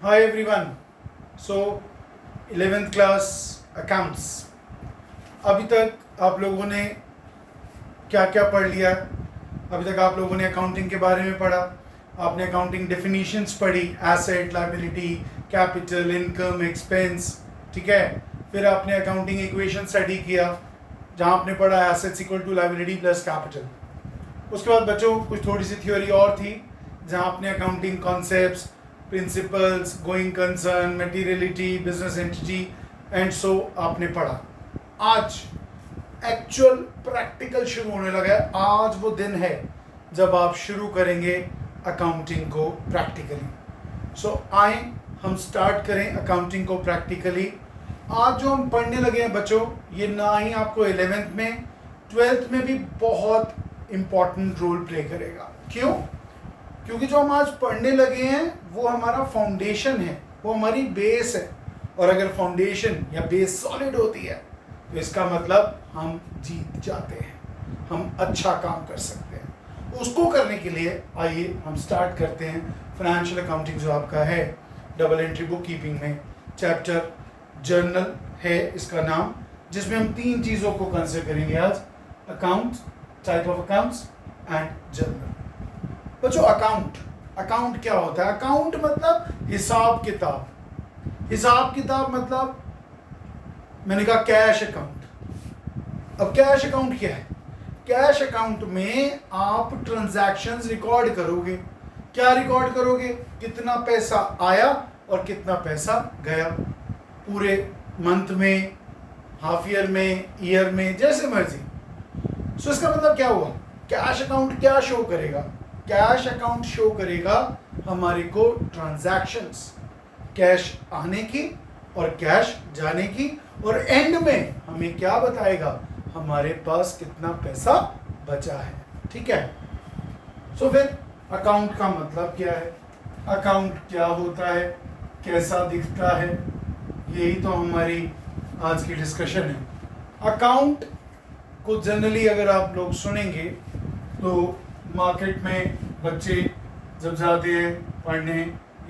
Hi everyone. So 11th class accounts. अभी तक आप लोगों ने क्या क्या पढ़ लिया? अभी तक आप लोगों ने अकाउंटिंग के बारे में पढ़ा. आपने अकाउंटिंग डेफिनेशंस पढ़ी, asset, liability, capital, income, expense. ठीक है. फिर आपने अकाउंटिंग इक्वेशन स्टडी किया जहाँ आपने पढ़ा assets equal to liability plus capital. उसके बाद बच्चों कुछ थोड़ी सी थ्योरी और थी जहाँ आपने accounting concepts, principles, going concern, materiality, business entity and so आपने पढ़ा. आज एक्चुअल प्रैक्टिकल शुरू होने लगा है. आज वो दिन है जब आप शुरू करेंगे अकाउंटिंग को प्रैक्टिकली. सो आए हम स्टार्ट करें अकाउंटिंग को प्रैक्टिकली. आज जो हम पढ़ने लगे हैं बच्चों, ये ना ही आपको 11th में 12th में भी बहुत इम्पॉर्टेंट रोल प्ले करेगा. क्यों? क्योंकि जो हम आज पढ़ने लगे हैं वो हमारा फाउंडेशन है, वो हमारी बेस है. और अगर फाउंडेशन या बेस सॉलिड होती है तो इसका मतलब हम जीत जाते हैं, हम अच्छा काम कर सकते हैं. उसको करने के लिए आइए हम स्टार्ट करते हैं फाइनेंशियल अकाउंटिंग जो आपका है डबल एंट्री बुक कीपिंग में. चैप्टर जर्नल है इसका नाम, जिसमें हम 3 चीज़ों को कंसिडर करेंगे आज: account, type of accounts and journal. बच्चों अकाउंट क्या होता है? अकाउंट मतलब हिसाब किताब. हिसाब किताब मतलब मैंने कहा कैश अकाउंट. अब कैश अकाउंट क्या है? कैश अकाउंट में आप ट्रांजैक्शंस रिकॉर्ड करोगे. क्या रिकॉर्ड करोगे? कितना पैसा आया और कितना पैसा गया, पूरे मंथ में, हाफ ईयर में, ईयर में, जैसे मर्जी. सो इसका मतलब क्या हुआ? कैश अकाउंट क्या शो करेगा? कैश अकाउंट शो करेगा हमारे को ट्रांजैक्शंस, कैश आने की और कैश जाने की, और एंड में हमें क्या बताएगा? हमारे पास कितना पैसा बचा है. ठीक है. सो फिर अकाउंट का मतलब क्या है? अकाउंट क्या होता है? कैसा दिखता है? यही तो हमारी आज की डिस्कशन है. अकाउंट को जनरली अगर आप लोग सुनेंगे तो मार्केट में बच्चे जब जाते हैं पढ़ने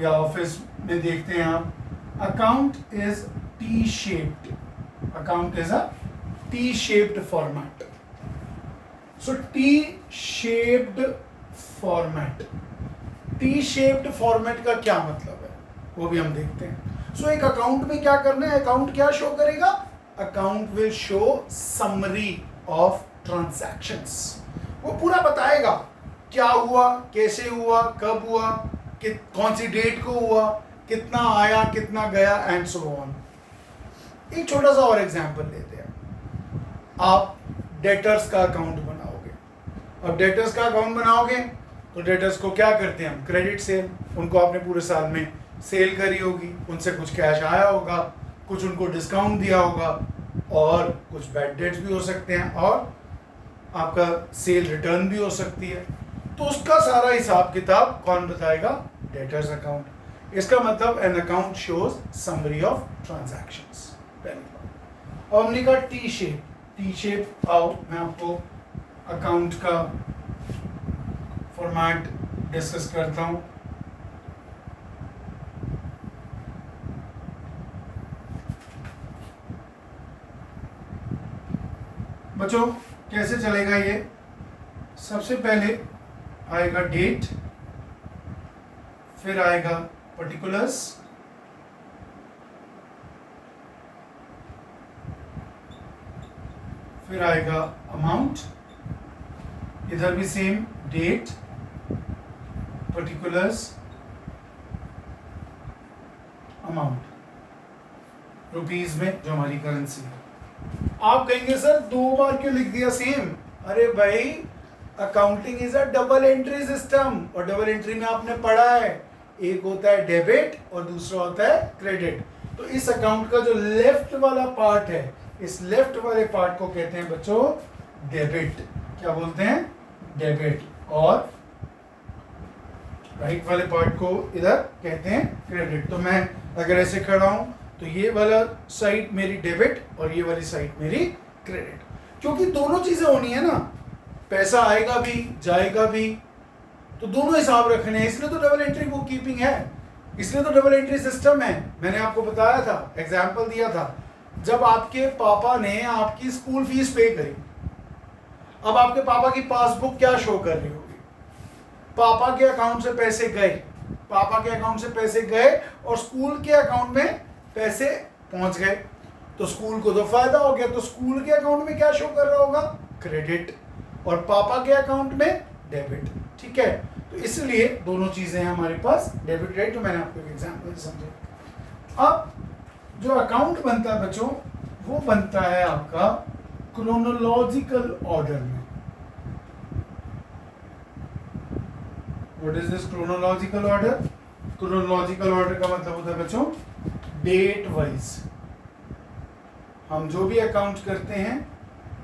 या ऑफिस में देखते हैं आप, account is T shaped. Account is a T shaped format. So T shaped format, T shaped format का क्या मतलब है वो भी हम देखते हैं. सो एक अकाउंट में क्या करना है? अकाउंट क्या शो करेगा? Account will show summary of transactions. वो पूरा बताएगा क्या हुआ, कैसे हुआ, कब हुआ, कौन सी डेट को हुआ, कितना आया, कितना गया एंड सो ऑन. एक छोटा सा और एग्जांपल लेते हैं. आप डेटर्स का अकाउंट बनाओगे. अब डेटर्स का अकाउंट बनाओगे तो डेटर्स को क्या करते हैं हम? Credit sale. उनको आपने पूरे साल में सेल करी होगी, उनसे कुछ कैश आया होगा, कुछ उनको डिस्काउंट दिया होगा, और कुछ बैड डेट्स भी हो सकते हैं, और आपका सेल रिटर्न भी हो सकती है. तो उसका सारा हिसाब किताब कौन बताएगा? Debtors account. इसका मतलब an account shows summary of transactions. पहली बात. और हमने कहा टी शेप. टी शेप आओ मैं आपको अकाउंट का फॉर्मेट डिस्कस करता हूँ. बच्चों कैसे चलेगा ये? सबसे पहले आएगा डेट, फिर आएगा पर्टिकुलर्स, फिर आएगा अमाउंट. इधर भी same, date, particulars, amount. Rupees में जो हमारी करेंसी है. आप कहेंगे सर 2 बार क्यों लिख दिया सेम? अरे भाई, accounting is a double entry system, और डबल एंट्री में आपने पढ़ा है एक होता है डेबिट और दूसरा होता है क्रेडिट. तो इस अकाउंट का जो लेफ्ट वाला पार्ट है, इस लेफ्ट वाले पार्ट को कहते हैं बच्चों डेबिट. क्या बोलते हैं? डेबिट. और राइट वाले पार्ट को इधर कहते हैं क्रेडिट. तो मैं अगर ऐसे खड़ा हूं तो ये वाला साइड मेरी डेबिट और ये वाली साइड मेरी क्रेडिट. क्योंकि दोनों चीजें होनी है ना, पैसा आएगा भी जाएगा भी, तो दोनों हिसाब रखने हैं, इसलिए तो डबल एंट्री बुक कीपिंग है. इसलिए तो डबल एंट्री सिस्टम है। मैंने आपको बताया था, एग्जाम्पल दिया था, जब आपके पापा ने आपकी स्कूल फीस पे करी, अब आपके पापा की पासबुक क्या शो कर रही होगी? पापा के अकाउंट से पैसे गए, पापा के अकाउंट से पैसे गए और स्कूल के अकाउंट में पैसे पहुंच गए, तो स्कूल को तो फायदा हो गया। तो स्कूल के अकाउंट में क्या शो कर रहा होगा? क्रेडिट, और पापा के अकाउंट में डेबिट। ठीक है, तो इसलिए दोनों चीजें हैं हमारे पास, डेबिट क्रेडिट, जो मैंने आपको एक एग्जांपल समझा। अब जो अकाउंट बनता है बच्चों, वो बनता है आपका क्रोनोलॉजिकल ऑर्डर में। What is this chronological order? Chronological order का मतलब होता है बच्चों डेट वाइज। हम जो भी अकाउंट करते हैं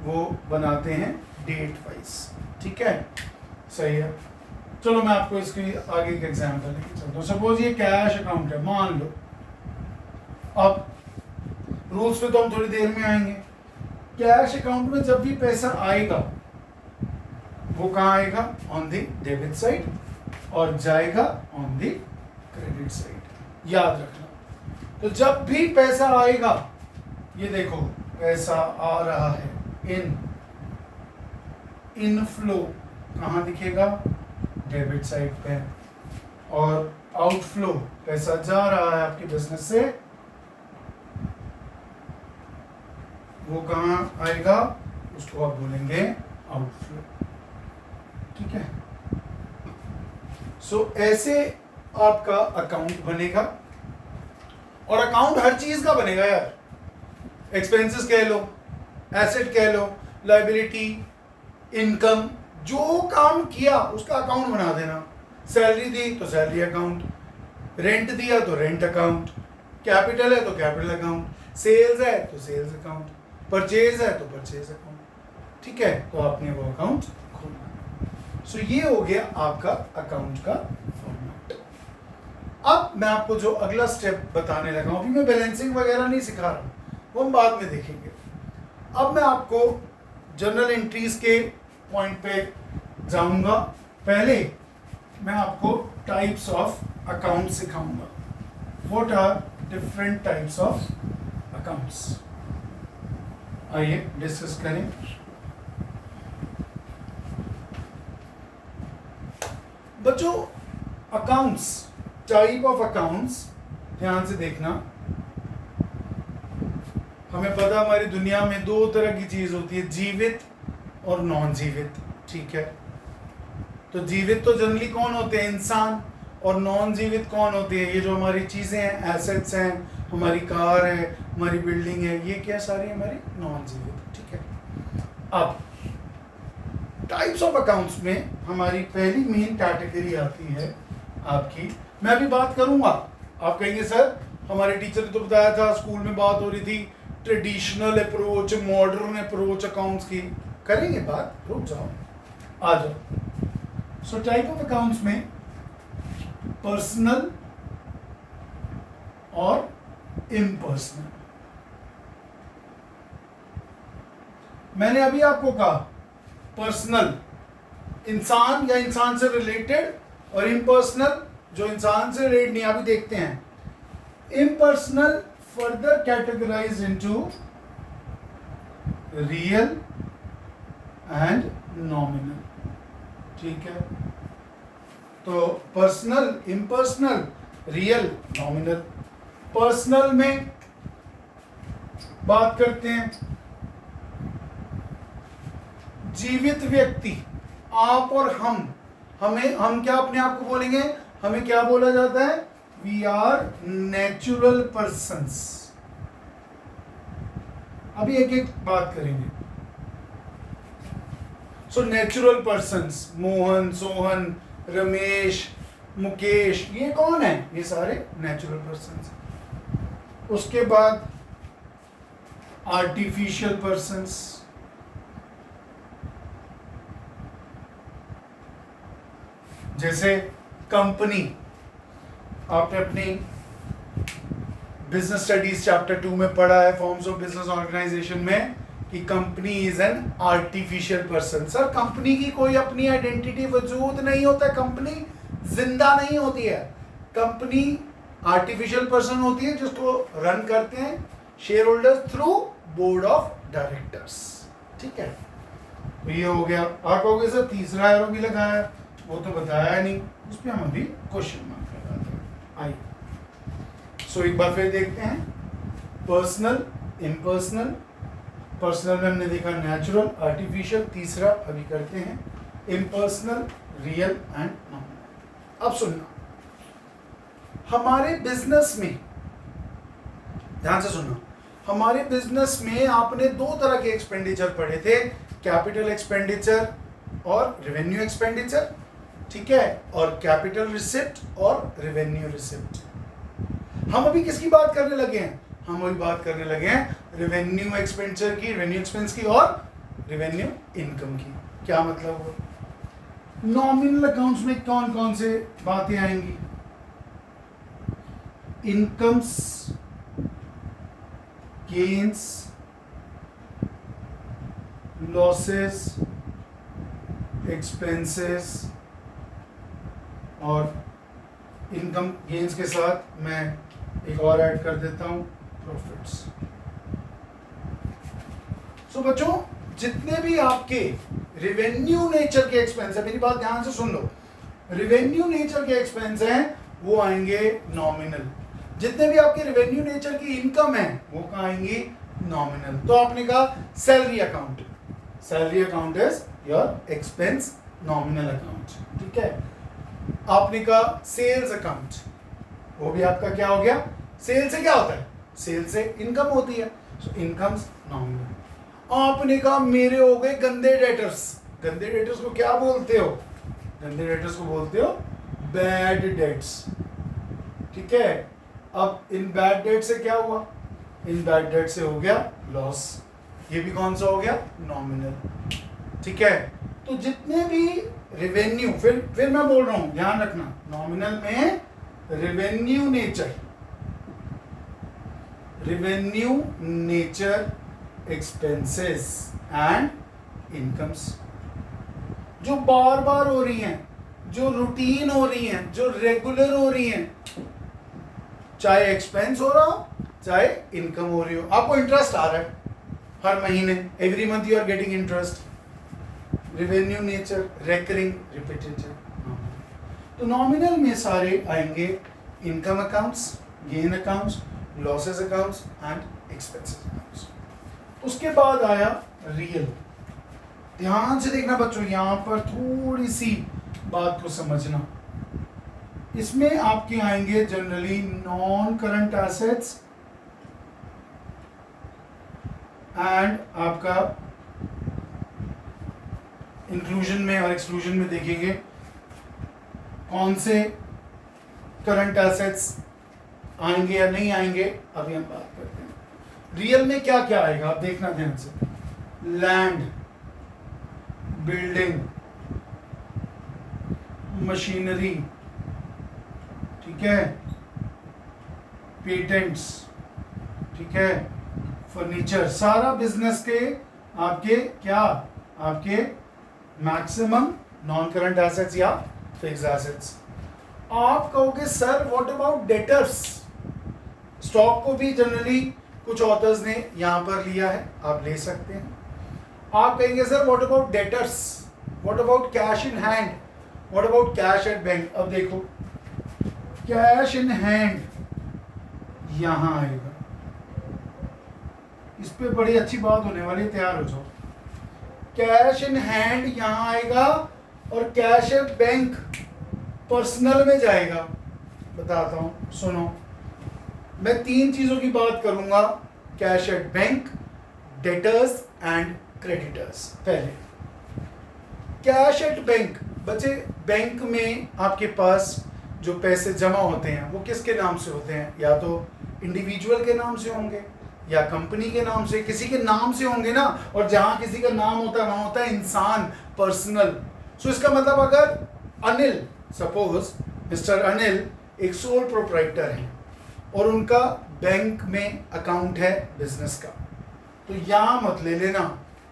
वो बनाते हैं डेट वाइज। ठीक है, सही है। चलो मैं आपको इसकी आगे एक एग्जांपल लेके चलता हूँ। सपोज ये कैश अकाउंट है, मान लो। अब रूल्स पे तो हम थोड़ी देर में आएंगे। कैश अकाउंट में जब भी पैसा आएगा वो कहाँ आएगा? ऑन द डेबिट साइड, और जाएगा ऑन द क्रेडिट साइड। याद रखना। तो जब भी पैसा आएगा, ये देखो पैसा आ रहा है, इनफ्लो कहाँ दिखेगा? डेबिट साइड पे। और आउटफ्लो, पैसा जा रहा है आपके बिजनेस से, वो कहाँ आएगा? उसको आप बोलेंगे आउटफ्लो। ठीक है, सो ऐसे आपका अकाउंट बनेगा। और अकाउंट हर चीज का बनेगा यार। एक्सपेंसेस कह लो, एसेट कह लो, लायबिलिटी, इनकम, जो काम किया उसका अकाउंट बना देना। सैलरी दी तो सैलरी अकाउंट, रेंट दिया तो रेंट अकाउंट, कैपिटल है तो कैपिटल अकाउंट, सेल्स है तो सेल्स अकाउंट, परचेज है तो परचेज अकाउंट। ठीक है, तो आपने वो अकाउंट खोलना। सो ये हो गया आपका अकाउंट का फॉर्मेट। अब मैं आपको जो अगला स्टेप बताने लगा हूं, अभी मैं बैलेंसिंग वगैरह नहीं सिखा रहा हूं, वो हम बाद में देखेंगे। अब मैं आपको जर्नल एंट्रीज के पॉइंट पे जाऊंगा। पहले मैं आपको टाइप्स ऑफ अकाउंट सिखाऊंगा। What are different types of accounts, आइए डिस्कस करें। बच्चों, अकाउंट्स, टाइप ऑफ अकाउंट्स, ध्यान से देखना। हमें पता हमारी दुनिया में दो तरह की चीज होती है, जीवित और नॉन जीवित। ठीक है, तो जीवित तो जनरली कौन होते हैं? इंसान। और नॉन जीवित कौन होते हैं? ये जो हमारी चीजें हैं, एसेट्स हैं, हमारी कार है, हमारी बिल्डिंग है, ये क्या सारी हमारी नॉन जीवित। ठीक है, अब टाइप्स ऑफ अकाउंट्स में हमारी पहली मेन कैटेगरी आती है आपकी, मैं अभी बात करूंगा। आप कहेंगे सर हमारे टीचर ने तो बताया था, स्कूल में बात हो रही थी traditional approach, modern approach accounts की। करेंगे बात, रुक जाओ, आ जाओ। सो टाइप ऑफ अकाउंट्स में पर्सनल और इम्पर्सनल। मैंने अभी आपको कहा पर्सनल इंसान या इंसान से रिलेटेड, और इम्पर्सनल जो इंसान से रिलेटेड नहीं। अभी देखते हैं impersonal further categorise into real and nominal. ठीक है, तो personal, impersonal, real, nominal. Personal में बात करते हैं जीवित व्यक्ति, आप और हम क्या अपने आप को बोलेंगे? हमें क्या बोला जाता है? We are natural persons. अभी एक एक बात करेंगे। So natural persons, Mohan, Sohan, Ramesh, Mukesh, ये कौन है? ये सारे नेचुरल पर्सन्स। उसके बाद आर्टिफिशियल पर्सन्स, जैसे कंपनी। आपने अपनी बिजनेस स्टडीज चैप्टर 2 में पढ़ा है, फॉर्म्स ऑफ बिजनेस ऑर्गेनाइजेशन में, कि company is an artificial person. Sir company की कोई अपनी आइडेंटिटी वजूद नहीं होता, कंपनी जिंदा नहीं होती है। कंपनी आर्टिफिशियल पर्सन होती है जिसको रन करते हैं share holders through board of directors. ठीक है, तो ये हो गया। आप कहोगे सर तीसरा एरो भी लगाया, वो तो बताया नहीं, उस पर हम अभी क्वेश्चन मार्क लगाते हैं। आइए सो एक बार फिर देखते हैं, पर्सनल, इम्पर्सनल। पर्सनल में हमने देखा नेचुरल, आर्टिफिशियल, तीसरा अभी करते हैं इम्पर्सनल, रियल एंड नॉमिनल। अब सुनना, हमारे बिजनेस में, ध्यान से सुनना, हमारे बिजनेस में आपने दो तरह के एक्सपेंडिचर पढ़े थे, कैपिटल एक्सपेंडिचर और रेवेन्यू एक्सपेंडिचर। ठीक है, और कैपिटल रिसिप्ट और रेवेन्यू रिसिप्ट। हम अभी किसकी बात करने लगे हैं? हम अभी बात करने लगे हैं रेवेन्यू एक्सपेंडिचर की, रेवेन्यू एक्सपेंस की और रेवेन्यू इनकम की। क्या मतलब हुआ? नॉमिनल अकाउंट्स में कौन कौन से बातें आएंगी? इनकम्स, गेन्स, लॉसेस, एक्सपेंसेस, और इनकम गेन्स के साथ मैं एक और ऐड कर देता हूं, प्रॉफिट्स। सो बच्चों, जितने भी आपके रेवेन्यू नेचर के एक्सपेंस है, मेरी बात ध्यान से सुन लो, रेवेन्यू नेचर के एक्सपेंस हैं वो आएंगे नॉमिनल। जितने भी आपके रेवेन्यू नेचर की इनकम है वो कहाँ आएंगी? नॉमिनल। तो आपने कहा salary account, salary account is your expense nominal account. ठीक है, आपने कहा सेल्स अकाउंट, वो भी आपका क्या हो गया? सेल से क्या होता है? सेल से इनकम होती है, सो इनकम्स नॉमिनल। आपने कहा मेरे हो गए गंदे डेटर्स। गंदे डेटर्स को क्या बोलते हो? गंदे डेटर्स को बोलते हो बैड डेट्स। ठीक है, अब इन बैड डेट से क्या हुआ? इन बैड डेट से हो गया लॉस। ये भी कौन सा हो गया? नॉमिनल। ठीक है, तो जितने भी रेवेन्यू, फिर मैं बोल रहा हूं, ध्यान रखना, नॉमिनल में revenue nature, revenue nature expenses and incomes जो बार बार हो रही हैं, जो रूटीन हो रही हैं, जो रेगुलर हो रही हैं, चाहे एक्सपेंस हो रहा हो चाहे इनकम हो रही हो। आपको इंटरेस्ट आ रहा है हर महीने, every month you are getting interest, revenue nature, recurring, repetitive. तो नॉमिनल में सारे आएंगे income accounts, gain accounts, losses accounts and expenses accounts. उसके बाद आया रियल। ध्यान से देखना बच्चों, यहां पर थोड़ी सी बात को समझना। इसमें आपके आएंगे generally non current assets and आपका इंक्लूजन में और एक्सक्लूजन में देखेंगे कौन से करंट एसेट्स आएंगे या नहीं आएंगे, अभी हम बात करते हैं। रियल में क्या क्या आएगा आप देखना ध्यान से, लैंड, बिल्डिंग, मशीनरी, ठीक है, पेटेंट्स, ठीक है, फर्नीचर, सारा बिजनेस के आपके क्या, आपके मैक्सिमम नॉन करंट एसेट्स या फिक्स्ड एसेट्स। आप कहोगे sir what about debtors? Stock को भी जनरली कुछ ऑथर्स ने यहां पर लिया है, आप ले सकते हैं। आप कहेंगे sir what about debtors, what about cash in hand, what about cash at bank? अब देखो कैश इन हैंड यहां आएगा, इस पे बड़ी अच्छी बात होने वाली, तैयार हो जाओ। कैश इन हैंड यहां आएगा और कैश एट बैंक पर्सनल में जाएगा। बताता हूं, सुनो, मैं तीन चीजों की बात करूंगा, cash at bank, debtors and creditors. पहले कैश एट बैंक, बच्चे बैंक में आपके पास जो पैसे जमा होते हैं वो किसके नाम से होते हैं? या तो इंडिविजुअल के नाम से होंगे या कंपनी के नाम से, किसी के नाम से होंगे ना। और जहां किसी का नाम होता है वहां होता है इंसान, पर्सनल। सो इसका मतलब अगर अनिल, सपोज मिस्टर अनिल एक सोल प्रोप्राइटर है और उनका बैंक में अकाउंट है बिजनेस का, तो यहां मत ले लेना,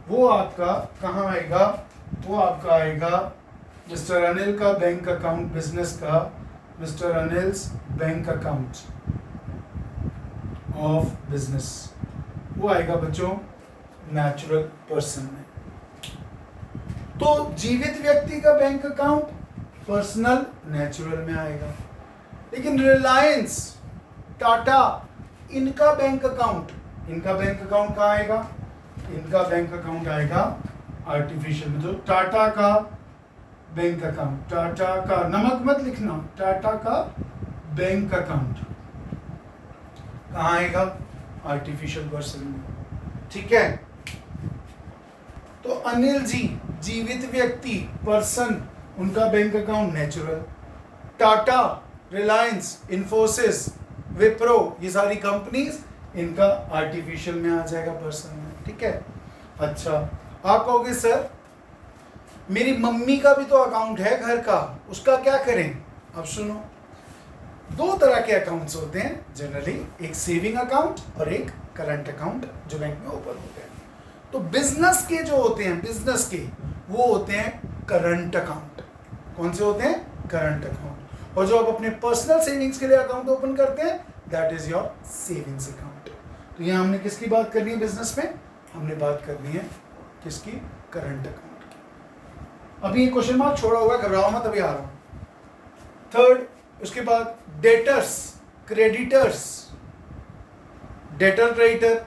वो आपका कहां आएगा? वो आपका आएगा मिस्टर अनिल का बैंक अकाउंट बिजनेस का mister Anil's bank account of business, वो आएगा बच्चों नेचुरल पर्सन में। तो जीवित व्यक्ति का बैंक अकाउंट पर्सनल नेचुरल में आएगा, लेकिन रिलायंस, टाटा, इनका बैंक अकाउंट कहाँ आएगा? इनका बैंक अकाउंट आएगा आर्टिफिशियल में। तो टाटा का बैंक अकाउंट, टाटा का, नमक मत लिखना, टाटा का बैंक अकाउंट कहाँ आएगा? आर्टिफिशियल पर्सन में। ठीक है, तो अनिल जी जीवित व्यक्ति पर्सन, उनका bank account natural. Tata, Reliance, Infosys, Wipro, ये सारी कंपनीज, इनका आर्टिफिशियल में आ जाएगा पर्सन में। ठीक है, अच्छा आप कहोगे सर मेरी मम्मी का भी तो अकाउंट है घर का, उसका क्या करें? अब सुनो, दो तरह के अकाउंट्स होते हैं जनरली, एक सेविंग अकाउंट और एक करंट अकाउंट जो बैंक में ओपन होते हैं। तो बिजनेस के जो होते हैं, बिजनेस के, वो होते हैं करंट अकाउंट। कौन से होते हैं? Current account. और जो आप अपने पर्सनल सेविंग्स के लिए अकाउंट ओपन करते हैं, that is your savings account. तो यहाँ हमने किसकी बात करनी है बिजनेस में? हमने बात करनी है किसकी? करंट अकाउंट की। अभी ये क्वेश्चन मार्क छोड़ा हुआ है, घबराओ मत, अभी आ रहा हूं। थर्ड, उसके बाद debtors, creditors. Debtor, creditor.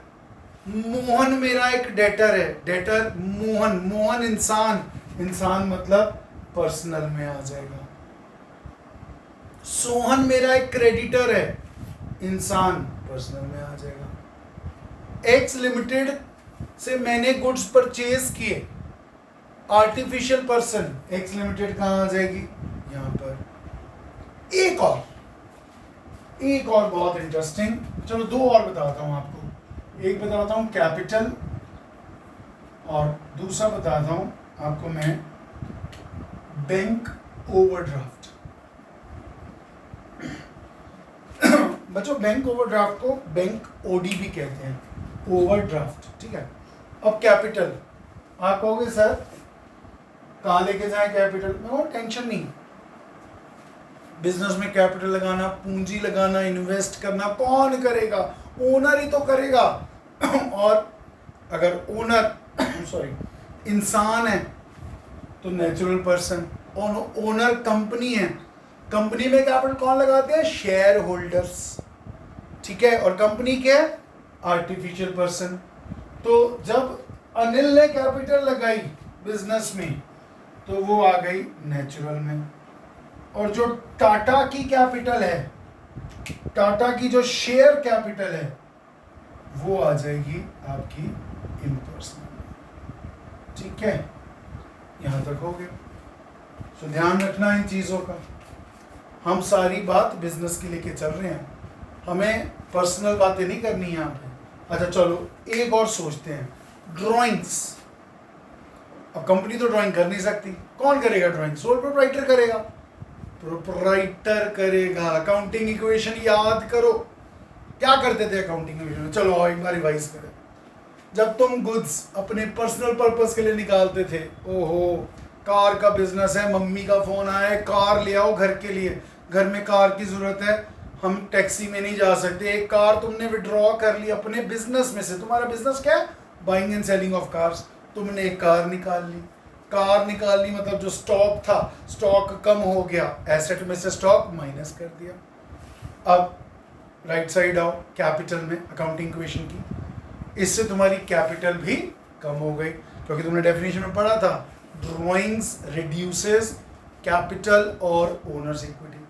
Mohan मेरा एक डेटर है, डेटर मोहन, मोहन इंसान, इंसान मतलब पर्सनल में आ जाएगा। सोहन मेरा एक क्रेडिटर है, इंसान पर्सनल में आ जाएगा। एक्स लिमिटेड से मैंने गुड्स परचेज किए, आर्टिफिशियल पर्सन, एक्स लिमिटेड कहाँ आ जाएगी? यहां पर। एक और बहुत इंटरेस्टिंग, चलो दो और बताता हूं आपको। एक बताता हूं कैपिटल, और दूसरा बताता हूं आपको मैं बैंक ओवरड्राफ्ट। बच्चों बैंक ओवरड्राफ्ट को बैंक ओडी भी कहते हैं, ओवरड्राफ्ट। ठीक है, अब कैपिटल, आप कहोगे सर कहाँ लेके जाए कैपिटल? में टेंशन नहीं, बिजनेस में कैपिटल लगाना, पूंजी लगाना, इन्वेस्ट करना कौन करेगा? ओनर ही तो करेगा। और अगर ओनर इंसान है तो नेचुरल पर्सन, ओनर कंपनी है, कंपनी में कैपिटल कौन लगाते हैं? Share holders. ठीक है, और कंपनी क्या है? Artificial person. तो जब अनिल ने कैपिटल लगाई बिजनेस में, तो वो आ गई नेचुरल में। और जो टाटा की कैपिटल है, टाटा की जो शेयर कैपिटल है, वो आ जाएगी आपकी इम्पर्सनल। ठीक है, यहां तक हो गया। तो ध्यान रखना इन चीजों का। हम सारी बात बिजनेस की लेके चल रहे हैं, हमें पर्सनल बातें नहीं करनी यहाँ पे। अच्छा चलो एक और सोचते हैं, ड्राइंग्स। अब कंपनी तो ड्राइंग कर नहीं सकती, कौन करेगा ड्राइंग? सोल प्रोप्राइटर करेगा, प्रोप्राइटर करेगा। अकाउंटिंग इक्वेशन याद करो, क्या करते थे अकाउंटिंग इक्वेशन? चलो आओ एक बार रिवाइज करें। जब तुम गुड्स अपने पर्सनल पर्पस के लिए निकालते थे, ओहो कार का बिजनेस है, मम्मी का फोन आया है, कार ले आओ घर के लिए, घर में कार की जरूरत है, हम टैक्सी में नहीं जा सकते, एक कार तुमने विड्रॉ कर ली अपने बिजनेस में से। तुम्हारा बिजनेस क्या है? Buying and selling of cars. तुमने एक कार निकाल ली, कार निकाल ली मतलब जो स्टॉक था, स्टॉक कम हो गया, एसेट में से स्टॉक माइनस कर दिया। अब राइट साइड आओ, कैपिटल में अकाउंटिंग इक्वेशन की, इससे तुम्हारी कैपिटल भी कम हो गई, क्योंकि तुमने डेफिनेशन में पढ़ा था ड्रॉइंग्स रिड्यूसेस कैपिटल और ओनर्स इक्विटी।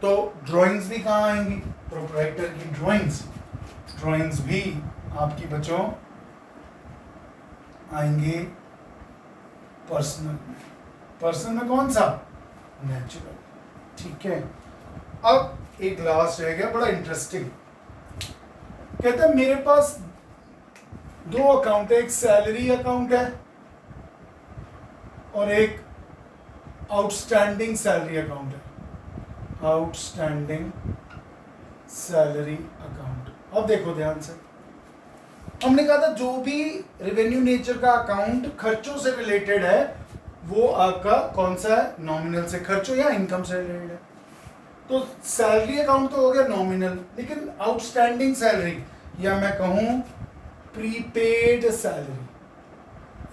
तो ड्राइंग्स भी कहाँ आएंगी? प्रोप्राइटर की ड्राइंग्स भी आपकी बच्चों आएंगे पर्सनल में। पर्सनल में कौन सा? नेचुरल। ठीक है, अब एक लास्ट रह गया बड़ा इंटरेस्टिंग। कहते हैं मेरे पास दो अकाउंट है, एक सैलरी अकाउंट है और एक आउटस्टैंडिंग सैलरी अकाउंट है। Outstanding salary account. अब देखो ध्यान से, हमने कहा था जो भी रेवेन्यू नेचर का अकाउंट खर्चों से रिलेटेड है वो आपका कौन सा है? नॉमिनल से खर्चों या इनकम से रिलेटेड है। तो सैलरी अकाउंट तो हो गया नॉमिनल, लेकिन आउटस्टैंडिंग सैलरी या मैं कहूं प्रीपेड सैलरी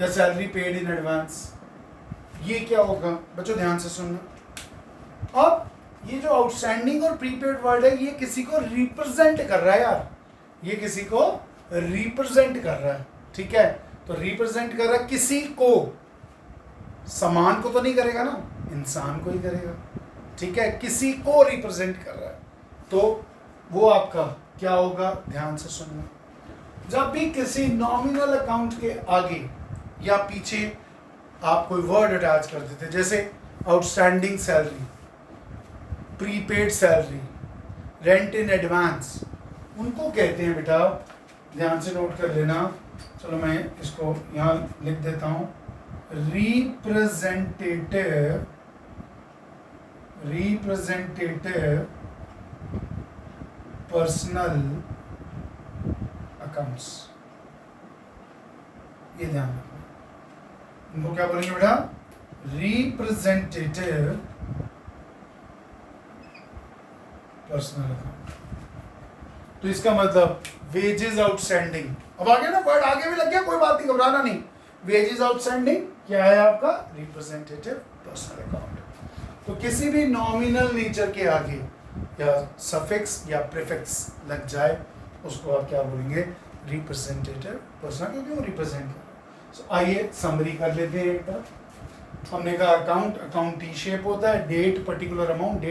या सैलरी पेड इन एडवांस, ये क्या होगा बच्चों ध्यान से सुनना। अब ये जो आउटस्टैंडिंग और प्रीपेड वर्ड है ये किसी को रिप्रेजेंट कर रहा है यार, ये किसी को रिप्रेजेंट कर रहा है, ठीक है। तो रिप्रेजेंट कर रहा है किसी को, सामान को तो नहीं करेगा ना, इंसान को ही करेगा, ठीक है, किसी को रिप्रेजेंट कर रहा है। तो वो आपका क्या होगा, ध्यान से सुनना। जब भी किसी नॉमिनल अकाउंट के आगे या पीछे आप कोई वर्ड अटैच कर देते, जैसे outstanding salary, prepaid salary, rent in advance, उनको कहते हैं बेटा, ध्यान से नोट कर लेना। चलो मैं इसको यहाँ लिख देता हूँ, रिप्रेजेंटेटिव पर्सनल अकाउंट्स, ये ध्यान रखना। इनको क्या बोलेंगे बेटा, रिप्रेजेंटेटिव पर्सनल अकाउंट। तो इसका मतलब वेजेस आउटस्टैंडिंग, अब आ गया ना वर्ड, आगे भी लग गया, कोई बात नहीं, घबराना नहीं। वेजेस आउटस्टैंडिंग क्या है आपका, रिप्रेजेंटेटिव पर्सनल अकाउंट। तो किसी भी नॉमिनल नेचर के आगे या सफिक्स या प्रीफिक्स लग जाए उसको आप क्या बोलेंगे, रिप्रेजेंटेटिव पर्सनल, क्यों रिप्रेजेंट कर। सो आइए समरी कर लेते हैं एक बार। हमने कहा अकाउंट टी शेप होता है, date particular amount,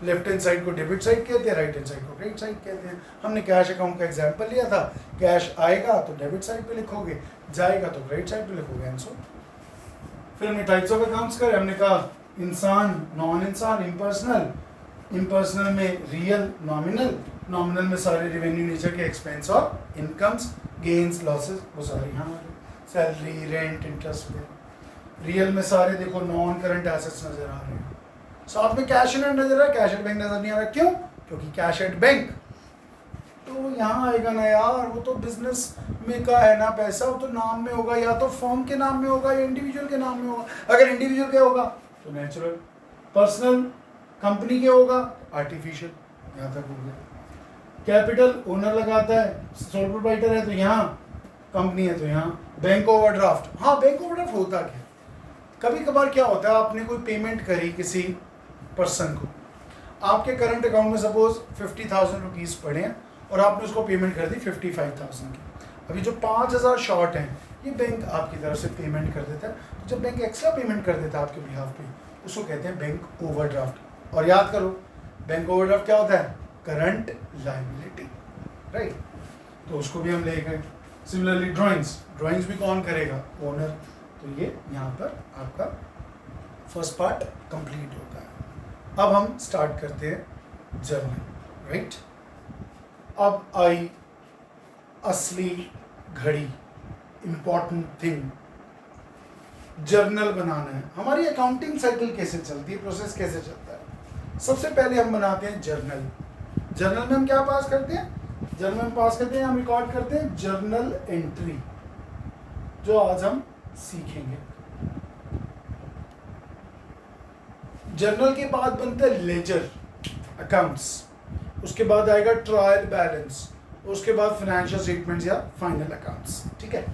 left hand side को डेबिट साइड कहते हैं, राइट हैंड साइड को क्रेडिट साइड कहते हैं। हमने कैश अकाउंट का एग्जांपल लिया था, कैश आएगा तो डेबिट साइड पे लिखोगे, जाएगा तो क्रेडिट साइड पे लिखोगे, एंड सो। फिर हमने टाइप्स ऑफ अकाउंट्स करे, हमने कहा इंसान, नॉन इंसान, इम्पर्सनल में रियल, नॉमिनल में सारे रेवेन्यू नेचर के एक्सपेंस और इनकम्स, गेन्स लॉसेस, वो सारे यहाँ सैलरी, रेंट, इंटरेस्ट। रियल में सारे देखो नॉन करंट एसेट्स नजर आ रहे हैं, साथ में कैश एंड नजर आ रहा है, कैश एट बैंक नजर नहीं आ रहा, क्यों, क्योंकि कैश एट बैंक तो यहाँ आएगा ना यार, वो तो बिजनेस में का है ना पैसा, वो तो नाम में होगा, या तो फर्म के नाम में होगा या इंडिविजुअल के नाम में होगा। अगर इंडिविजुअल के होगा तो नेचुरल, पर्सनल कंपनी के होगा आर्टिफिशियल, यहाँ तक हो गया। कैपिटल ओनर लगाता है, सोल प्रोप्राइटर है तो यहाँ, कंपनी है तो यहाँ। बैंक ओवरड्राफ्ट, हाँ बैंक ओवरड्राफ्ट होता क्या, कभी कभार क्या होता है, आपने कोई पेमेंट करी किसी पर्सन को, आपके करंट अकाउंट में सपोज 50,000 रुपीज़ पड़े हैं और आपने उसको पेमेंट कर दी 55,000 की। अभी जो 5,000 शॉर्ट हैं ये बैंक आपकी तरफ से पेमेंट कर देता है। तो जब बैंक एक्स्ट्रा पेमेंट कर देता है आपके बिहाफ पे, उसको कहते हैं बैंक ओवरड्राफ्ट। और याद करो बैंक ओवरड्राफ्ट क्या होता है, करंट लायबिलिटी, राइट। तो उसको भी हम ले गए। सिमिलरली ड्राइंग्स भी कौन करेगा, ओनर। तो ये यहाँ पर आपका फर्स्ट पार्ट कंप्लीट होता है। अब हम स्टार्ट करते हैं जर्नल, राइट। अब आई असली घड़ी, इंपॉर्टेंट थिंग, जर्नल बनाना है। हमारी अकाउंटिंग साइकिल कैसे चलती है, प्रोसेस कैसे चलता है। सबसे पहले हम बनाते हैं जर्नल। जर्नल में हम क्या पास करते हैं, जर्नल में पास करते हैं, हम रिकॉर्ड करते हैं जर्नल एंट्री, जो आज हम सीखेंगे। जर्नल के बाद बनता है लेजर अकाउंट्स, उसके बाद आएगा ट्रायल बैलेंस, उसके बाद फाइनेंशियल स्टेटमेंट्स या फाइनल अकाउंट्स, ठीक है।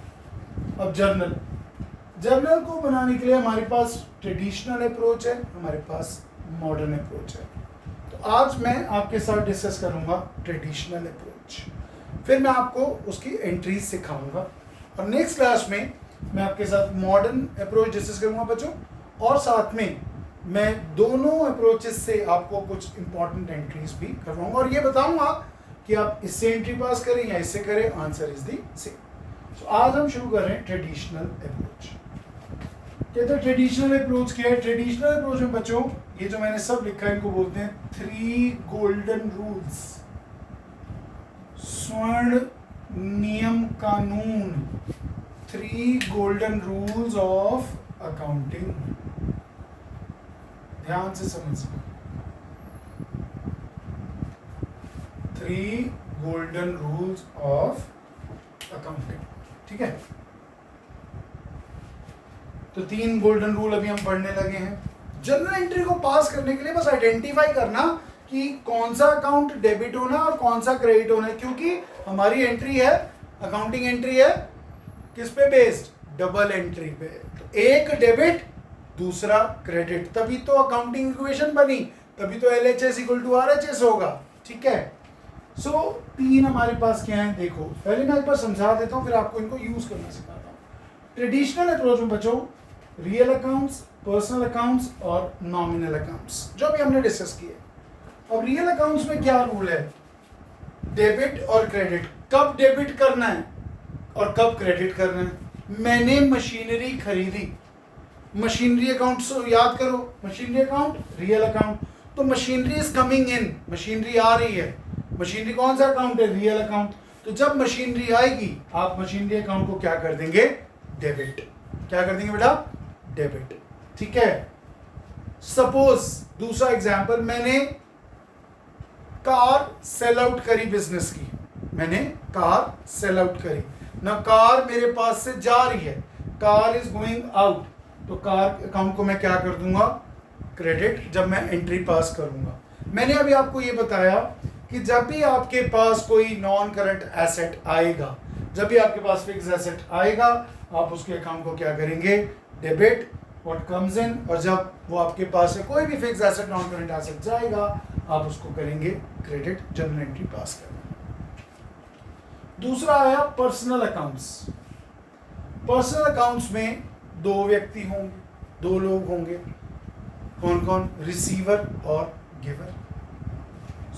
अब जर्नल को बनाने के लिए हमारे पास ट्रेडिशनल अप्रोच है, हमारे पास मॉडर्न अप्रोच है। तो आज मैं आपके साथ डिस्कस करूंगा ट्रेडिशनल अप्रोच, फिर मैं आपको उसकी एंट्रीज सिखाऊंगा, और नेक्स्ट क्लास में मैं आपके साथ मॉडर्न अप्रोच डिस्कस करूंगा बच्चों, और साथ में मैं दोनों अप्रोचेस से आपको कुछ इंपॉर्टेंट एंट्रीज भी करवाऊंगा और ये बताऊंगा कि आप इससे एंट्री पास करें या इससे करें, आंसर इज दी सेम। सो आज हम शुरू कर रहे हैं ट्रेडिशनल अप्रोच। कहते हैं ट्रेडिशनल अप्रोच क्या है। ट्रेडिशनल अप्रोच में बच्चों ये जो मैंने सब लिखा है इनको बोलते हैं 3 गोल्डन रूल्स, स्वर्ण नियम कानून, 3 गोल्डन रूल्स ऑफ अकाउंटिंग। ध्यान से समझिए, 3 गोल्डन रूल्स ऑफ अकाउंटिंग, ठीक है। तो 3 गोल्डन रूल अभी हम पढ़ने लगे हैं। जनरल एंट्री को पास करने के लिए बस आइडेंटिफाई करना कि कौन सा अकाउंट डेबिट होना और कौन सा क्रेडिट होना है, क्योंकि हमारी एंट्री है, अकाउंटिंग एंट्री है किस पे बेस्ड, डबल एंट्री पे। तो एक डेबिट दूसरा क्रेडिट, तभी तो अकाउंटिंग इक्वेशन बनी, तभी तो LHS इक्वल टू RHS होगा। ठीक है, सो तीन हमारे पास क्या है देखो, पहले मैं एक बार समझा देता हूँ फिर आपको इनको यूज करना सिखाता हूँ। ट्रेडिशनल अप्रोच में बच्चों रियल अकाउंट्स, पर्सनल अकाउंट्स और नॉमिनल अकाउंट्स जो भी हमने डिस्कस किए। अब रियल अकाउंट्स में क्या रूल है, डेबिट और क्रेडिट, कब डेबिट करना है और कब क्रेडिट करना है। मैंने मशीनरी खरीदी, मशीनरी अकाउंट याद करो, मशीनरी अकाउंट रियल अकाउंट, तो machinery is coming in, machinery आ रही है, मशीनरी कौन सा अकाउंट है, रियल अकाउंट। तो जब मशीनरी आएगी आप मशीनरी अकाउंट को क्या कर देंगे, डेबिट, क्या कर देंगे बेटा, डेबिट। ठीक है, सपोज दूसरा एग्जांपल, मैंने कार सेल आउट करी बिजनेस की, मैंने कार सेल आउट करी ना, कार मेरे पास से जा रही है, कार इज गोइंग आउट, तो कार अकाउंट को मैं क्या कर दूंगा, क्रेडिट, जब मैं एंट्री पास करूंगा। मैंने अभी आपको ये बताया कि जब भी आपके पास कोई नॉन करंट एसेट आएगा, जब भी आपके पास फिक्स एसेट आएगा आप उसके अकाउंट को क्या करेंगे, डेबिट व्हाट कम्स इन, और जब वो आपके पास से कोई भी fix asset non current asset जाएगा आप उसको करेंगे क्रेडिट, जनरल एंट्री पास करना। दूसरा आया पर्सनल अकाउंट्स। पर्सनल अकाउंट्स में दो व्यक्ति होंगे, दो लोग होंगे, कौन कौन, रिसीवर और गिवर।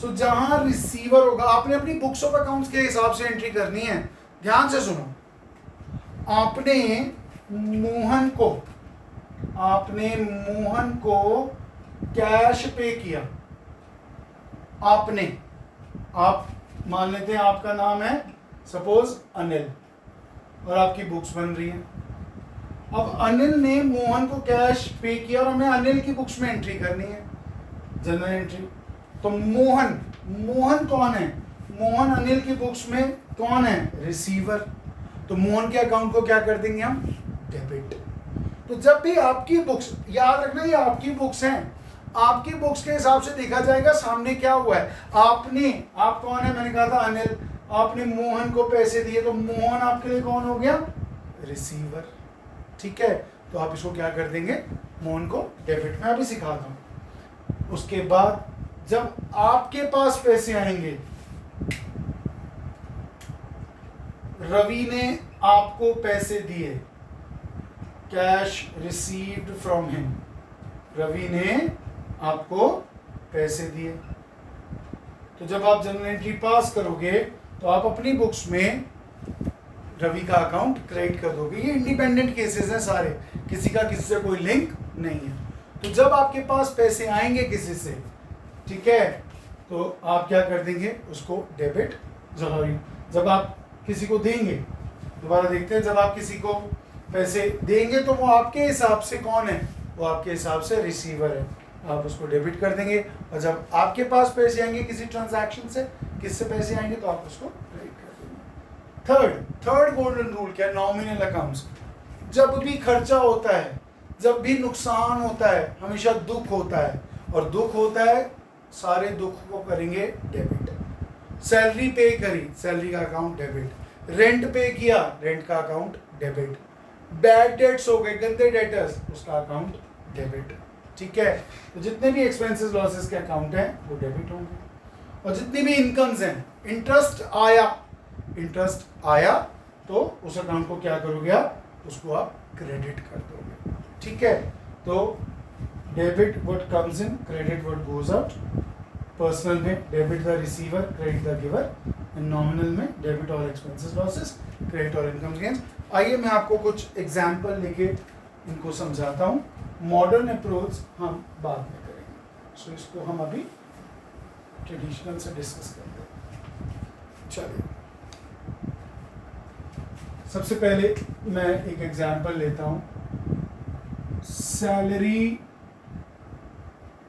सो जहां रिसीवर होगा आपने अपनी बुक्स ऑफ अकाउंट्स के हिसाब से एंट्री करनी है, ध्यान से सुनो। आपने मोहन को कैश पे किया, आपने, आप मान लेते हैं आपका नाम है सपोज अनिल और आपकी बुक्स बन रही हैं। अब अनिल ने मोहन को कैश पे किया और हमें अनिल की बुक्स में एंट्री करनी है, जनरल एंट्री। तो मोहन कौन है, मोहन अनिल की बुक्स में कौन है, रिसीवर, तो मोहन के अकाउंट को क्या कर देंगे हम, डेबिट। तो जब भी आपकी बुक्स, याद रखना ये आपकी बुक्स हैं, आपकी बुक्स के हिसाब से देखा जाएगा सामने क्या हुआ है। आप कौन है, मैंने कहा था अनिल, आपने मोहन को पैसे दिए तो मोहन आपके लिए कौन हो गया, रिसीवर। ठीक है, तो आप इसको क्या कर देंगे, मोहन को डेबिट। मैं अभी सिखाता हूं। उसके बाद जब आपके पास पैसे आएंगे, रवि ने आपको पैसे दिए, cash received from him, Ravi ने आपको पैसे दिए। तो जब आप जनरल एंट्री पास करोगे तो आप अपनी बुक्स में रवि का अकाउंट क्रिएट कर दोगे। ये इंडिपेंडेंट केसेस हैं सारे, किसी का किसी से कोई लिंक नहीं है। तो जब आपके पास पैसे आएंगे किसी से, ठीक है, तो आप क्या कर देंगे, उसको डेबिट। जब आप किसी को देंगे, दोबारा देखते हैं, जब आप किसी को पैसे देंगे तो वो आपके हिसाब से कौन है, वो आपके हिसाब से रिसीवर है, आप उसको डेबिट कर देंगे। और जब आपके पास पैसे आएंगे किसी ट्रांजैक्शन से, किससे पैसे आएंगे, तो आप उसको क्रेडिट कर देंगे। थर्ड गोल्डन रूल क्या है, नॉमिनल अकाउंट्स। जब भी खर्चा होता है, जब भी नुकसान होता है, हमेशा दुख होता है, और दुख होता है सारे दुख को करेंगे डेबिट। सैलरी पे करी, सैलरी का अकाउंट डेबिट। रेंट पे किया, रेंट का अकाउंट डेबिट। बैड डेट्स हो गए, गंदे डेटर्स, उसका अकाउंट डेबिट। ठीक है, तो जितने भी एक्सपेंसेस लॉसेस के अकाउंट हैं वो डेबिट होंगे। और जितनी भी इनकम्स हैं, इंटरेस्ट आया तो उस अकाउंट को क्या करोगे आप, उसको आप क्रेडिट कर दोगे। ठीक है, तो debit what comes in, credit what goes out. Personal में debit the receiver, credit the giver. And nominal में डेबिट और एक्सपेंसेस लॉसेस, क्रेडिट और इनकम गेन्स। आइए मैं आपको कुछ एग्जाम्पल लेके इनको समझाता हूँ। मॉडर्न अप्रोच हम बाद में करेंगे, सो इसको हम अभी ट्रेडिशनल से डिस्कस करते हैं। चलिए, सबसे पहले मैं एक एग्जाम्पल लेता हूँ। Salary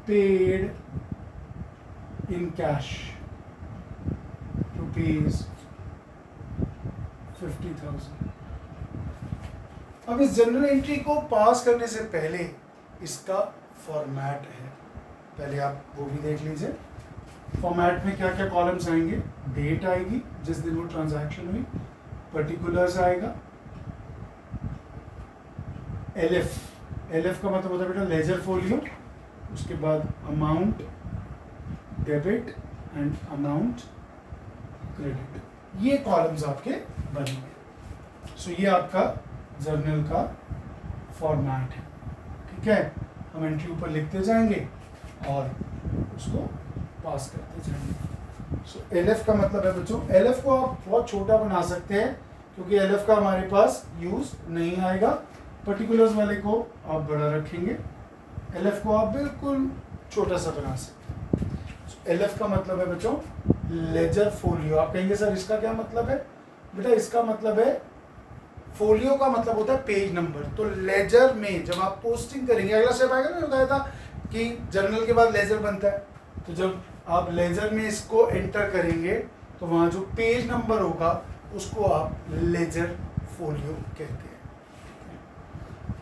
paid in cash rupees 50,000। अब इस जनरल एंट्री को पास करने से पहले इसका फॉर्मेट है, पहले आप वो भी देख लीजिए। फॉर्मेट में क्या क्या कॉलम्स आएंगे, डेट आएगी जिस दिन वो ट्रांजैक्शन हुई, पर्टिकुलर्स आएगा, एलएफ का मतलब होता है बेटा लेजर फोलियो, उसके बाद amount debit and amount credit, ये कॉलम्स आपके बनेंगे। सो ये आपका जर्नल का फॉर्मेट है, ठीक है। हम एंट्री ऊपर लिखते जाएंगे और उसको पास करते जाएंगे। सो एलएफ का मतलब है बच्चों, एलएफ को आप बहुत छोटा बना सकते हैं क्योंकि एलएफ का हमारे पास यूज नहीं आएगा। पर्टिकुलर्स वाले को आप बड़ा रखेंगे, एलएफ को आप बिल्कुल छोटा सा बना सकते हैं। एलएफ का मतलब है बच्चों लेजर फोलियो। आप कहेंगे सर इसका क्या मतलब है, बेटा इसका मतलब है, फोलियो का मतलब होता है पेज नंबर। तो लेजर में जब आप पोस्टिंग करेंगे, अगला स्टेप आएगा ना, बताया था कि जर्नल के बाद लेजर बनता है, तो जब आप लेजर में इसको एंटर करेंगे तो वहाँ जो पेज नंबर होगा उसको आप लेजर फोलियो कहते हैं।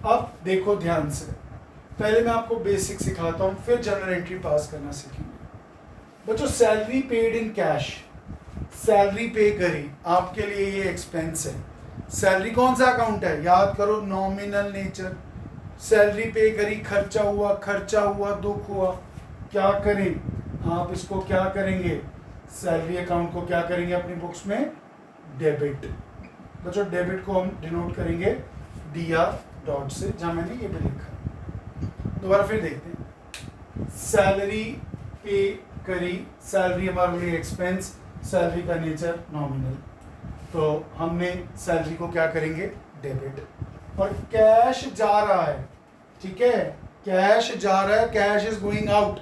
अब देखो ध्यान से, पहले मैं आपको बेसिक सिखाता हूँ, फिर जर्नल एंट्री पास करना सीखेंगे। बच्चों salary paid in cash, salary पे करी, आपके लिए ये एक्सपेंस है। सैलरी कौन सा अकाउंट है, याद करो, नॉमिनल नेचर। सैलरी पे करी, खर्चा हुआ, दुख हुआ, क्या करें आप इसको, क्या करेंगे, सैलरी अकाउंट को क्या करेंगे अपनी बुक्स में, डेबिट। बच्चों डेबिट को हम डिनोट करेंगे DR डॉट से, जहां मैंने ये भी लिखा। दोबारा फिर देखते हैं, सैलरी पे करी, सैलरी हमारे लिए एक्सपेंस, सैलरी का नेचर नॉमिनल, तो हमने सैलरी को क्या करेंगे, डेबिट। और कैश जा रहा है, ठीक है, कैश जा रहा है, cash is going out,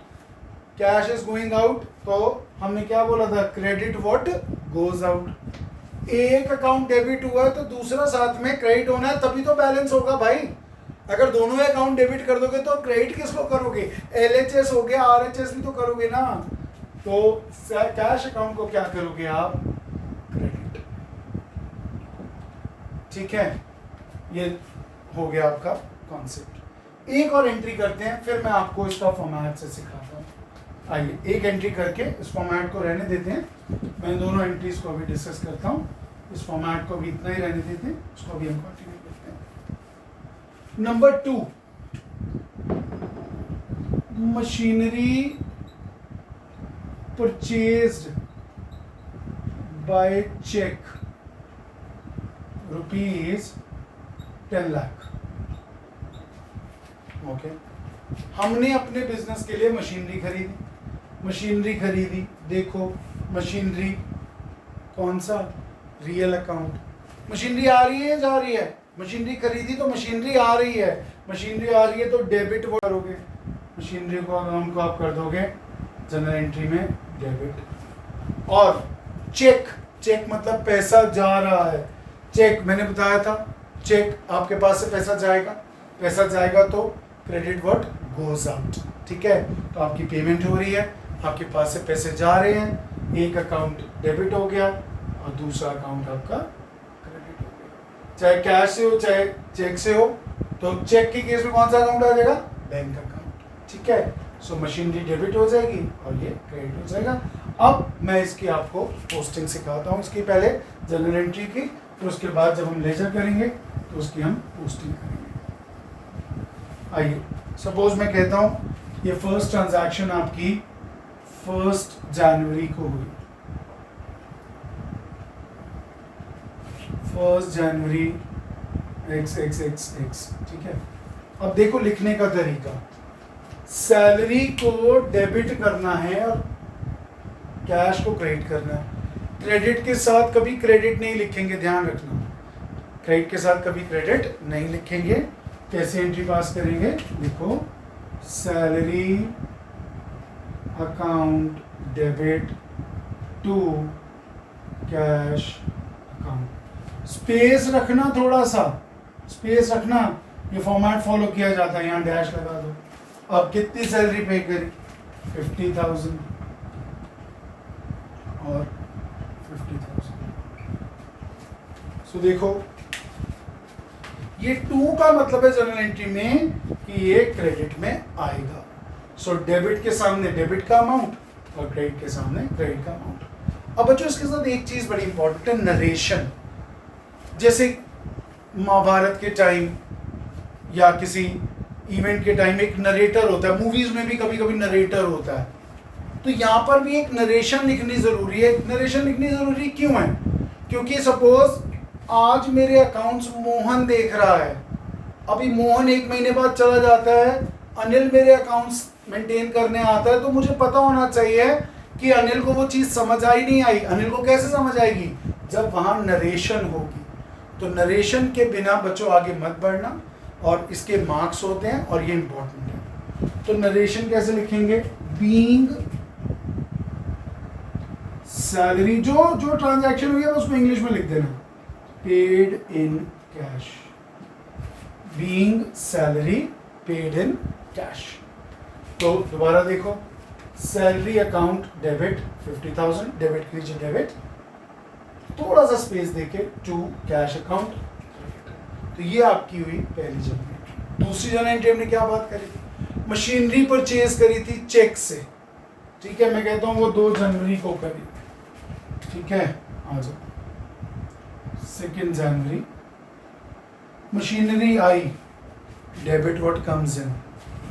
cash is going out, तो हमने क्या बोला था, क्रेडिट व्हाट गोज आउट। एक अकाउंट डेबिट हुआ है तो दूसरा साथ में क्रेडिट होना है, तभी तो बैलेंस होगा भाई। अगर दोनों अकाउंट डेबिट कर दोगे तो क्रेडिट किसको करोगे, LHS हो गया, RHS भी तो करोगे ना। तो कैश अकाउंट को क्या करोगे आप, क्रेडिट, ठीक है। ये हो गया आपका कॉन्सेप्ट। एक और एंट्री करते हैं, फिर मैं आपको इसका फॉर्मेट से सिखाता हूँ। आइए एक एंट्री करके इस फॉर्मेट को रहने देते हैं, मैं दोनों एंट्रीज को अभी डिस्कस करता हूँ। इस फॉर्मेट को भी इतना ही रहने देते हैं, उसको भी हम कंटिन्यू करते हैं। Number 2, machinery purchased by cheque ₹10 lakh. Okay, हमने अपने बिजनेस के लिए मशीनरी खरीदी, देखो मशीनरी कौन सा, रियल अकाउंट। मशीनरी आ रही है, जा रही है, मशीनरी खरीदी तो मशीनरी आ रही है, मशीनरी आ रही है तो डेबिट करोगे, मशीनरी को अकाउंट को आप कर दोगे जनरल एंट्री में डेबिट। और चेक मतलब पैसा जा रहा है, चेक मैंने बताया था, चेक आपके पास से पैसा जाएगा तो क्रेडिट व्हाट गोज आउट, ठीक है। तो आपकी पेमेंट हो रही है, आपके पास से पैसे जा रहे हैं, एक अकाउंट डेबिट हो गया और दूसरा अकाउंट आपका क्रेडिट हो गया। चाहे कैश से हो चाहे चेक से हो, तो चेक के केस में कौन सा अकाउंट आ जाएगा, बैंक अकाउंट, ठीक है। सो मशीनरी डेबिट हो जाएगी और ये क्रेडिट हो जाएगा। अब मैं इसकी आपको पोस्टिंग सिखाता हूँ, इसकी पहले जनरल एंट्री की, फिर उसके बाद जब हम लेजर करेंगे तो उसकी हम पोस्टिंग करेंगे। आइए सपोज मैं कहता हूँ ये फर्स्ट ट्रांजैक्शन आपकी 1 जनवरी को हुई, 1 जनवरी XXXX, ठीक है। अब देखो लिखने का तरीका, सैलरी को डेबिट करना है और कैश को क्रेडिट करना है। क्रेडिट के साथ कभी क्रेडिट नहीं लिखेंगे, ध्यान रखना, क्रेडिट के साथ कभी क्रेडिट नहीं लिखेंगे। कैसे एंट्री पास करेंगे, देखो salary account debit to cash account, space रखना, थोड़ा सा स्पेस रखना, ये फॉर्मेट फॉलो किया जाता है, यहाँ डैश लगा दो। अब कितनी सैलरी पे करी, 50,000 और 50,000। सो देखो ये 2 का मतलब है जनरल एंट्री में कि कि ये क्रेडिट में आएगा। सो डेबिट के सामने डेबिट का अमाउंट और क्रेडिट के सामने क्रेडिट का अमाउंट। अब बच्चों इसके साथ एक चीज बड़ी इंपॉर्टेंट है, नरेशन। जैसे महाभारत के टाइम या किसी इवेंट के टाइम एक नरेटर होता है, मूवीज में भी कभी कभी नरेटर होता है, तो यहाँ पर भी एक नरेशन लिखनी जरूरी है। नरेशन लिखनी जरूरी क्यों है? क्योंकि सपोज आज मेरे अकाउंट्स मोहन देख रहा है, अभी मोहन 1 महीने बाद चला जाता है, अनिल मेरे अकाउंट्स मेंटेन करने आता है, तो मुझे पता होना चाहिए कि अनिल को वो चीज़ समझ आई नहीं आई। अनिल को कैसे समझ आएगी? जब वहाँ नरेशन होगी। तो नरेशन के बिना बच्चों आगे मत बढ़ना, और इसके मार्क्स होते हैं और ये इंपॉर्टेंट है। तो नरेशन कैसे लिखेंगे? बीइंग सैलरी, जो ट्रांजैक्शन हुई है उसको इंग्लिश में लिख देना, paid in cash. Being salary paid in cash. तो दोबारा देखो, सैलरी अकाउंट डेबिट 50,000, डेबिट कीजिए डेबिट, थोड़ा सा स्पेस देके टू कैश अकाउंट। तो ये आपकी हुई पहली जनवरी। दूसरी जनवरी हमने क्या बात करी थी? मशीनरी परचेज करी थी चेक से, ठीक है। मैं कहता हूँ वो 2 जनवरी को करी, ठीक है। आ जाओ 2 जनवरी, मशीनरी आई, डेबिट व्हाट कम्स इन,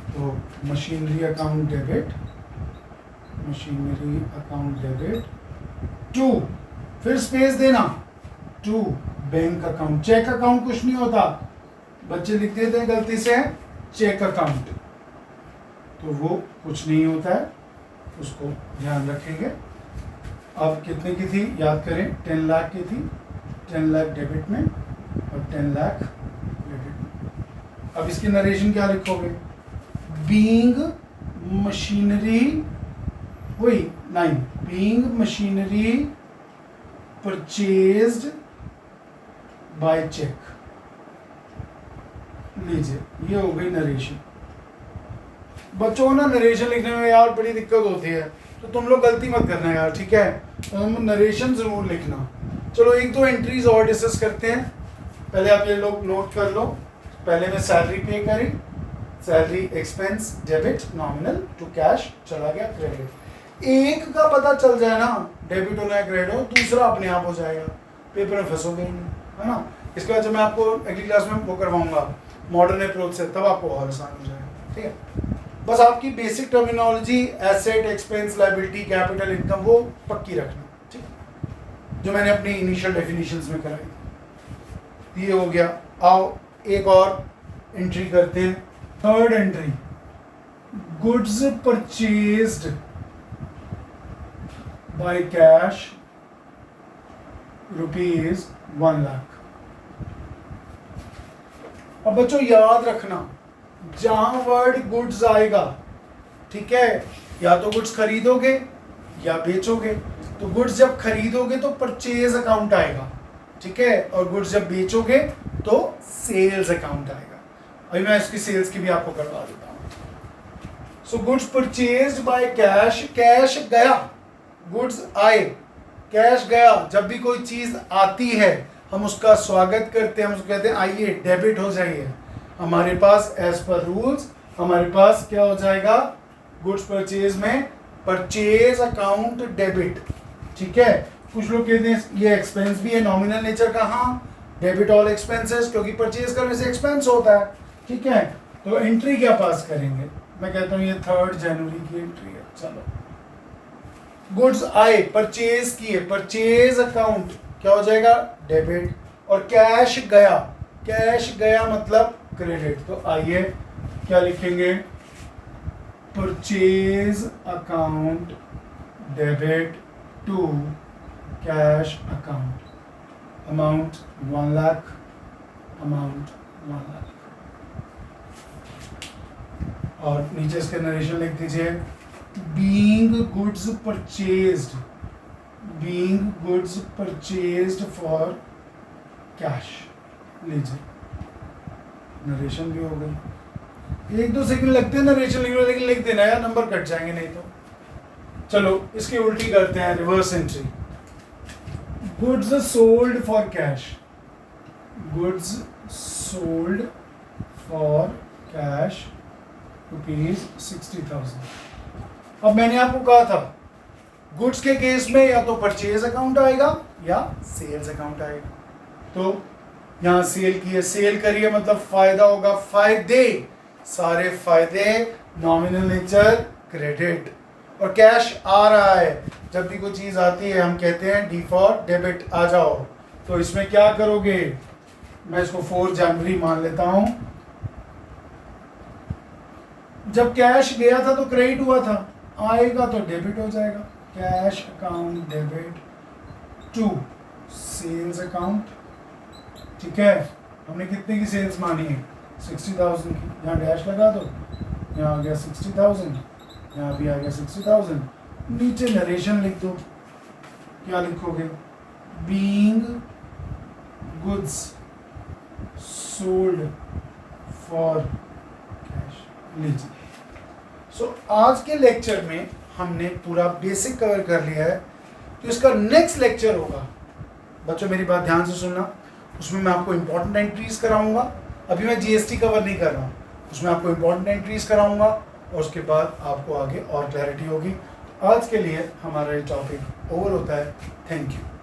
तो machinery account debit, machinery account debit to, फिर स्पेस देना, to bank account. Check account कुछ नहीं होता, बच्चे लिख देते हैं गलती से चेक अकाउंट, तो वो कुछ नहीं होता है, उसको ध्यान रखेंगे। अब कितने की थी याद करें? 10 लाख की थी, 10 लाख डेबिट में और 10 लाख क्रेडिट में। अब इसकी नरेशन क्या लिखोगे? बीइंग मशीनरी, वही line, being machinery purchased by cheque. लीजिए ये हो गई नरेशन। बच्चों ना नरेशन लिखने में यार बड़ी दिक्कत होती है, तो तुम लोग गलती मत करना यार, ठीक है। तो नरेशन जरूर लिखना। चलो 1-2 एंट्रीज और डिस्कस करते हैं। पहले आप ये लोग नोट कर लो। पहले मैं सैलरी पे करी, salary expense debit, nominal to cash चला गया क्रेडिट। एक का पता चल जाए ना, डेबिट होना है क्रेडिट हो, दूसरा अपने आप हो जाएगा, पेपर में फंसोगे ही नहीं, है ना। इसके बाद जब मैं आपको अगली क्लास में वो करवाऊंगा मॉडर्न अप्रोच से, तब आपको और आसान हो जाएगा, ठीक है। बस आपकी basic terminology asset, expense, liability, capital, income वो पक्की रखना, ठीक है, जो मैंने अपनी इनिशियल डेफिनेशंस में कराई। ये हो गया। आओ एक और एंट्री करते हैं, third entry, goods purchased by cash rupees 1 lakh. अब बच्चों याद रखना, जहां वर्ड गुड्स आएगा, ठीक है, या तो गुड्स खरीदोगे या बेचोगे। तो गुड्स जब खरीदोगे तो परचेज अकाउंट आएगा, ठीक है, और गुड्स जब बेचोगे तो सेल्स अकाउंट आएगा। अभी मैं इसकी सेल्स की भी आपको करवा देता हूं। So goods purchased by cash, cash गया, गुड्स आए, कैश गया। जब भी कोई चीज आती है हम उसका स्वागत करते हैं, हम उसको कहते हैं आइए डेबिट हो जाइए। हमारे पास एज पर रूल्स हमारे पास क्या हो जाएगा? गुड्स परचेज में परचेज अकाउंट डेबिट, ठीक है। कुछ लोग कहते हैं ये एक्सपेंस भी है नॉमिनल नेचर का, हाँ, डेबिट ऑल एक्सपेंसेस, क्योंकि परचेज करने से एक्सपेंस होता है, ठीक है। तो एंट्री क्या पास करेंगे? मैं कहता हूँ ये 3 जनवरी की एंट्री है। चलो, गुड्स आए, परचेज किए, परचेज अकाउंट क्या हो जाएगा? डेबिट। और कैश गया, कैश गया मतलब क्रेडिट। तो आइए क्या लिखेंगे? Purchase account debit to cash account, amount 1 lakh, amount 1 lakh. और नीचे इसके नरेशन लिख दीजिए, being goods purchased, being goods purchased for cash. लीजिए नरेशन भी हो गई। 1-2 सेकंड लगते हैं नरेशन लिखने में, लेकिन लिख देना यार, नंबर कट जाएंगे नहीं तो। चलो इसकी उल्टी करते हैं, reverse entry. Goods sold for cash, goods sold for cash ₹60,000। अब मैंने आपको कहा था गुड्स के केस में या तो परचेज अकाउंट आएगा या सेल्स अकाउंट आएगा। तो यहाँ सेल की है, सेल करिए मतलब फायदा होगा, फायदे, सारे फायदे, नॉमिनल नेचर क्रेडिट, और कैश आ रहा है। जब भी कोई चीज आती है हम कहते हैं डी फॉर डेबिट, आ जाओ। तो इसमें क्या करोगे, मैं इसको 4 जनवरी मान लेता हूं। जब कैश गया था तो क्रेडिट हुआ था, आएगा तो डेबिट हो जाएगा। Cash account debit to sales account, ठीक है। हमने कितने की सेल्स मानी है, 60,000 की, यहाँ डैश लगा दो, यहाँ आ गया 60,000, यहाँ भी आ गया 60,000। नीचे नरेशन लिख दो, क्या लिखोगे, being goods sold for cash. लीजिए, सो आज के लेक्चर में हमने पूरा बेसिक कवर कर लिया है। तो इसका नेक्स्ट लेक्चर होगा, बच्चों मेरी बात ध्यान से सुनना, उसमें मैं आपको इंपॉर्टेंट एंट्रीज कराऊंगा। अभी मैं जीएसटी कवर नहीं कर रहा हूँ, उसमें आपको इंपॉर्टेंट एंट्रीज कराऊंगा और उसके बाद आपको आगे और क्लैरिटी होगी। आज के लिए हमारा ये टॉपिक ओवर होता है। Thank you.